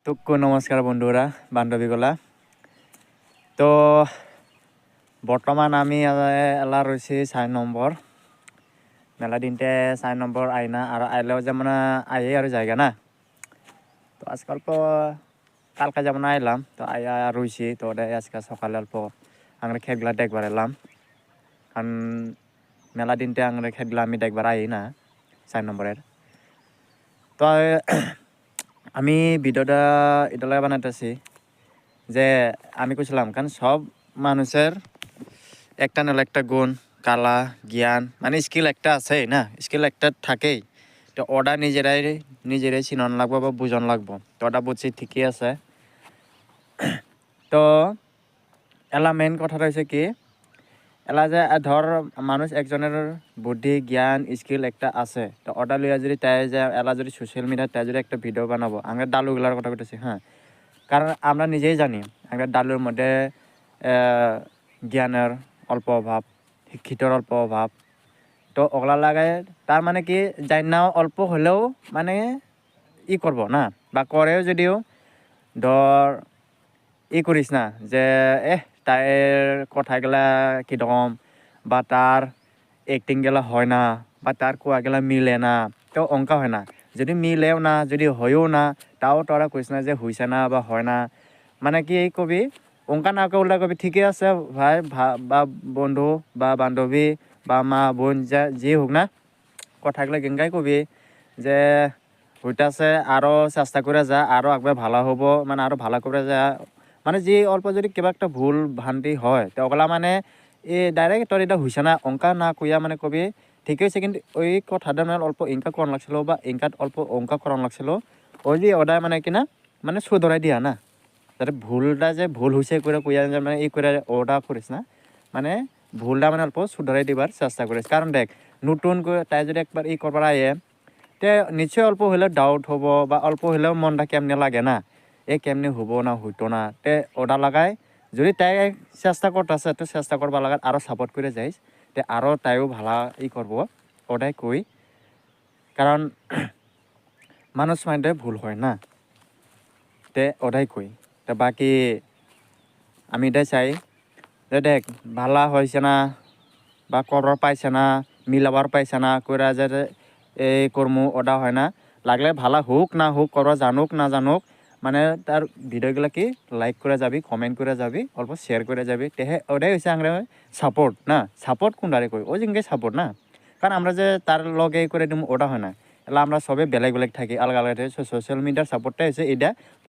তোকো নমস্কার বন্ধুরা বান্ধবীগুলা। তো বর্তমান আমি এলা রয়েছি 4 নম্বর মেলা দিনতে 4 নম্বর আইনা আর আইলেও যেমন আই আর জায়গা না। তো আজকে অল্প কালকে যেমন আইলাম তো আইয়া রয়েছি তো আজকে সকালে অল্প আমরা খেতগুলা দেখবার এলাম, কারণ মেলা দিনতে আমরা খেতগুলা আমি দেখবার আই না 4 নম্বরের। তো আমি ভিডিওটা এটা বানাইতেছি যে আমি কইছিলাম কারণ সব মানুষের একটা নাহলে একটা গুণ, কালা, জ্ঞান মানে স্কিল একটা আছে না, স্কিল একটা থাকেই। তো ওটা নিজেরাই চিনন লাগবো বা বুঝন লাগবো। তো ওটা বুঝছি ঠিকই আছে। তো এলা মেন কথাটা হচ্ছে কি, এলা যে ধর মানুষ একজনের বুদ্ধি জ্ঞান স্কিল একটা আছে, তো ওটা লইয়া যদি তাই যে এলা যদি সোশ্যাল মিডিয়ায় তাই যদি একটা ভিডিও বানাবো, আমরা ডালুগুলার কথা বলতেছি হ্যাঁ, কারণ আমরা নিজেই জানি আমরা ডালুর মধ্যে জ্ঞানের অল্প অভাব, শিক্ষিতর অল্প অভাব। তো ওগুলা লাগায় তার মানে কি যাই নাও অল্প হলেও মানে করব না বা করেও যদিও ধর করিস না যে তাইর কথাগুলা কিরকম বা তার অ্যাক্টিং গেলা হয় না বা তার কোয়া গেলা মিলে না, তো অঙ্কা হয় না। যদি মিলেও না যদি হয়ও না তাও তোরা কইস না যে হইছে না বা হয় না, মানে কি কবি অঙ্কা না উল্টা কবি ঠিকই আছে ভাই বা বন্ধু বা বান্ধবী বা মা বোন যা যে হোক না, কথাগুলো গেঙ্গাই কবি যে হইতাছে আরও চেষ্টা করে যা, আরও একবার ভালো হব, মানে আরও ভালো করে যা। মানে যে অল্প যদি কিবা একটা ভুল ভ্রান্তি হয় তো ওগুলা মানে ডাইরেক্ট তোর এটা হইছে না অঙ্কা না কইয়া মানে কবি ঠিক হয়েছে, কিন্তু ওই কথাটা মানে অল্প ইনকা করান লাগছিল বা ইনকাত অল্প অঙ্কা করান লাগছিল, ওই যে ওটা মানে কিনা মানে শুধরাই দিয়া না, যাতে ভুলটা যে ভুল হয়েছে করে কইয়া মানে করে ওটা করিস না, মানে ভুলটা মানে অল্প শুধরাই দিবার চেষ্টা করিস। কারণ দেখ নতুন করে তাই যদি একবার করবার আয়ে তে নিশ্চয় অল্প হলেও ডাউট হব বা অল্প হলেও মনটা কেমনে লাগে না, কেমনে হবো না হইতো না। তে ওটা লাগাই যদি তাই চেষ্টা করতেছে তো চেষ্টা করবা লাগাত আরও সাপোর্ট করে যাইস, তে আরও তাইও ভালা করব ওটাই কই। কারণ মানুষ মাইন্ডে ভুল হয় না, তে ওটাই কই। তে বাকি আমি এটাই চাই যে দেখ ভালা হয়েছে না বা করবার পাইছে না মিলাবার পাইছে না কইরা যে কর্ম ওটা হয় না, লাগলে ভালা হোক না হোক করবা জানুক না জানুক, মানে তার ভিডিওগুলো কি লাইক করে যাবি, কমেন্ট করে যাবি, অল্প শেয়ার করে যাবি, তেহে ওটাই হচ্ছে আমরা সাপোর্ট না। সাপোর্ট কোনটারে কই ওই জিনিসকে সাপোর্ট না, কারণ আমরা যে তার লগে করে দিম ওটা হয় না। এলা আমরা সবে বেলেগ বেলেগ থাকি আলাদা আলাদা, সোশ্যাল মিডিয়ার সাপোর্টটাই হচ্ছে এটা